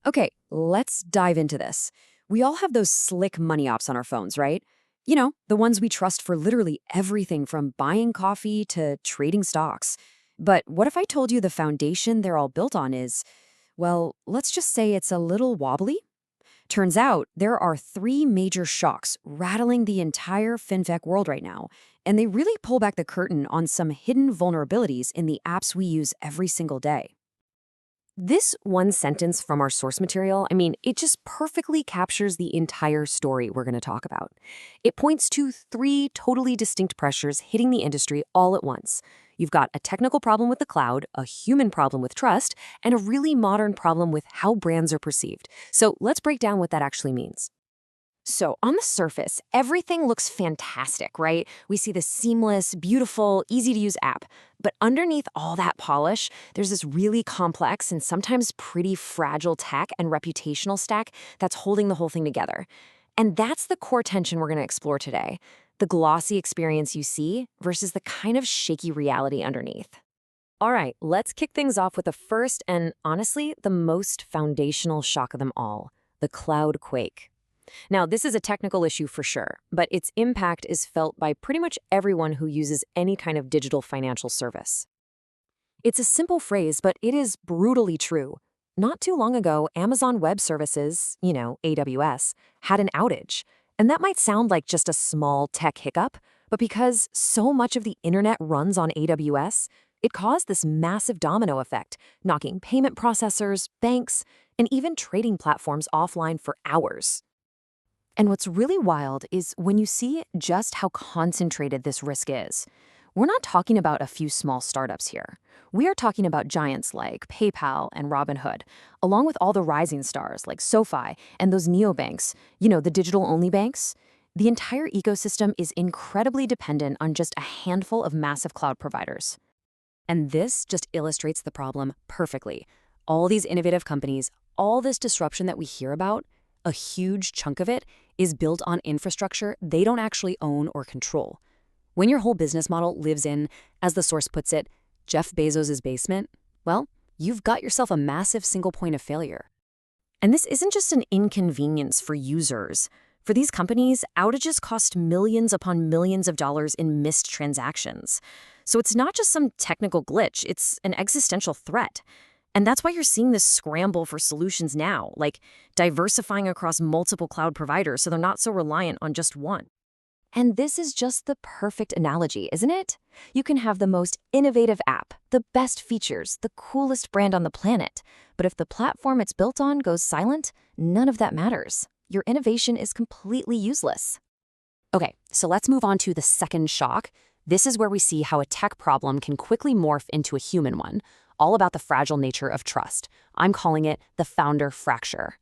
Okay, let's dive into this. We all have those slick money ops on our phones, right? The ones we trust for literally everything from buying coffee to trading stocks. But what if I told you the foundation they're all built on is, well, let's just say it's a little wobbly? Turns out there are three major shocks rattling the entire fintech world right now, and they really pull back the curtain on some hidden vulnerabilities in the apps we use every single day. This one sentence from our source material, it just perfectly captures the entire story we're going to talk about. It points to three totally distinct pressures hitting the industry all at once. You've got a technical problem with the cloud, a human problem with trust, and a really modern problem with how brands are perceived. So let's break down what that actually means. So, on the surface, everything looks fantastic, right? We see this seamless, beautiful, easy-to-use app. But underneath all that polish, there's this really complex and sometimes pretty fragile tech and reputational stack that's holding the whole thing together. And that's the core tension we're going to explore today. The glossy experience you see versus the kind of shaky reality underneath. All right, let's kick things off with the first and, honestly, the most foundational shock of them all, the cloud quake. Now, this is a technical issue for sure, but its impact is felt by pretty much everyone who uses any kind of digital financial service. It's a simple phrase, but it is brutally true. Not too long ago, Amazon Web Services, AWS, had an outage. And that might sound like just a small tech hiccup, but because so much of the internet runs on AWS, it caused this massive domino effect, knocking payment processors, banks, and even trading platforms offline for hours. And what's really wild is when you see just how concentrated this risk is. We're not talking about a few small startups here. We are talking about giants like PayPal and Robinhood, along with all the rising stars like SoFi and those neobanks, the digital-only banks. The entire ecosystem is incredibly dependent on just a handful of massive cloud providers. And this just illustrates the problem perfectly. All these innovative companies, all this disruption that we hear about, a huge chunk of it is built on infrastructure they don't actually own or control. When your whole business model lives in, as the source puts it, Jeff Bezos' basement, well, you've got yourself a massive single point of failure. And this isn't just an inconvenience for users. For these companies, outages cost millions upon millions of dollars in missed transactions. So it's not just some technical glitch, it's an existential threat. And that's why you're seeing this scramble for solutions now, like diversifying across multiple cloud providers so they're not so reliant on just one. And this is just the perfect analogy, isn't it? You can have the most innovative app, the best features, the coolest brand on the planet. But if the platform it's built on goes silent, none of that matters. Your innovation is completely useless. Okay, so let's move on to the second shock. This is where we see how a tech problem can quickly morph into a human one. All about the fragile nature of trust. I'm calling it the founder fracture.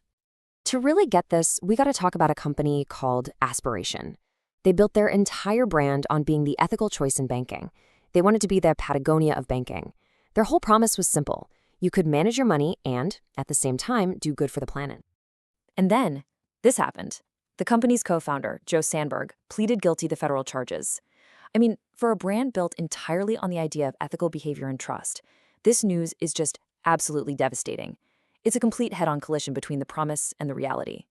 To really get this, we got to talk about a company called Aspiration. They built their entire brand on being the ethical choice in banking. They wanted to be the Patagonia of banking. Their whole promise was simple. You could manage your money and, at the same time, do good for the planet. And then, this happened. The company's co-founder, Joe Sandberg, pleaded guilty to federal charges. For a brand built entirely on the idea of ethical behavior and trust, this news is just absolutely devastating. It's a complete head-on collision between the promise and the reality.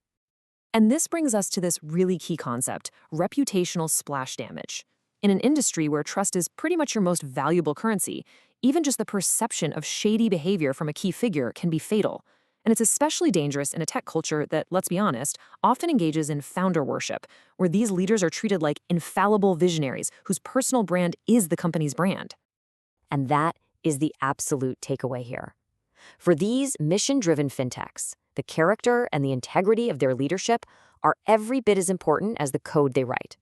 And this brings us to this really key concept, reputational splash damage. In an industry where trust is pretty much your most valuable currency, even just the perception of shady behavior from a key figure can be fatal. And it's especially dangerous in a tech culture that, let's be honest, often engages in founder worship, where these leaders are treated like infallible visionaries whose personal brand is the company's brand. And that is the absolute takeaway here. For these mission-driven fintechs, the character and the integrity of their leadership are every bit as important as the code they write.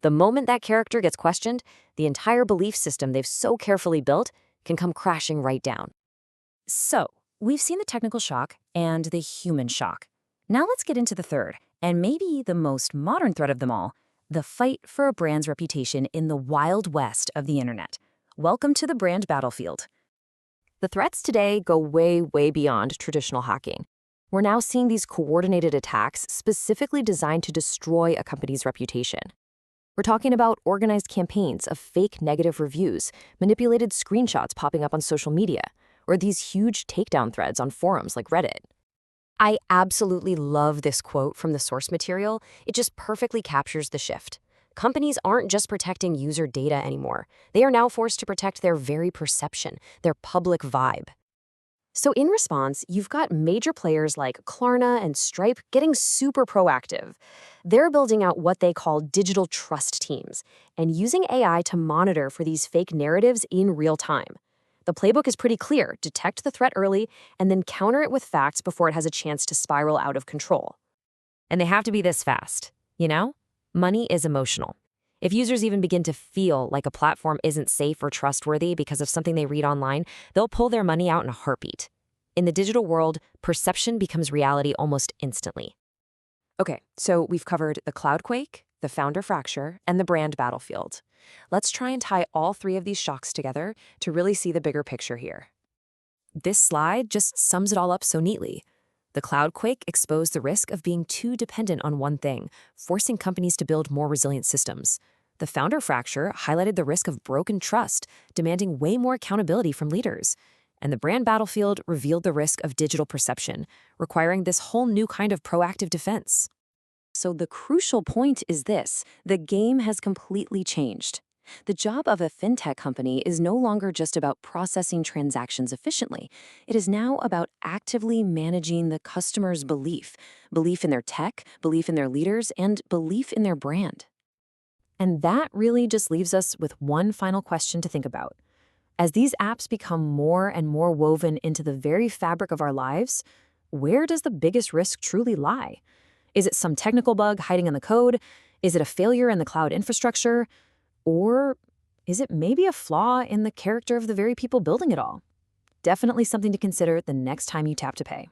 The moment that character gets questioned, the entire belief system they've so carefully built can come crashing right down. So, we've seen the technical shock and the human shock. Now let's get into the third, and maybe the most modern threat of them all, the fight for a brand's reputation in the wild west of the internet. Welcome to the brand battlefield. The threats today go way, way beyond traditional hacking. We're now seeing these coordinated attacks specifically designed to destroy a company's reputation. We're talking about organized campaigns of fake negative reviews, manipulated screenshots popping up on social media, or these huge takedown threads on forums like Reddit. I absolutely love this quote from the source material. It just perfectly captures the shift. Companies aren't just protecting user data anymore. They are now forced to protect their very perception, their public vibe. So in response, you've got major players like Klarna and Stripe getting super proactive. They're building out what they call digital trust teams and using AI to monitor for these fake narratives in real time. The playbook is pretty clear: detect the threat early and then counter it with facts before it has a chance to spiral out of control. And they have to be this fast. You know, money is emotional. If users even begin to feel like a platform isn't safe or trustworthy because of something they read online, they'll pull their money out in a heartbeat. In the digital world, perception becomes reality almost instantly. Okay, so we've covered the cloudquake, the founder fracture, and the brand battlefield. Let's try and tie all three of these shocks together to really see the bigger picture here. This slide just sums it all up so neatly. The cloudquake exposed the risk of being too dependent on one thing, forcing companies to build more resilient systems. The founder fracture highlighted the risk of broken trust, demanding way more accountability from leaders. And the brand battlefield revealed the risk of digital perception, requiring this whole new kind of proactive defense. So the crucial point is this: the game has completely changed. The job of a fintech company is no longer just about processing transactions efficiently. It is now about actively managing the customer's belief in their tech, belief in their leaders, and belief in their brand. And that really just leaves us with one final question to think about. As these apps become more and more woven into the very fabric of our lives, where does the biggest risk truly lie? Is it some technical bug hiding in the code? Is it a failure in the cloud infrastructure? Or is it maybe a flaw in the character of the very people building it all? Definitely something to consider the next time you tap to pay.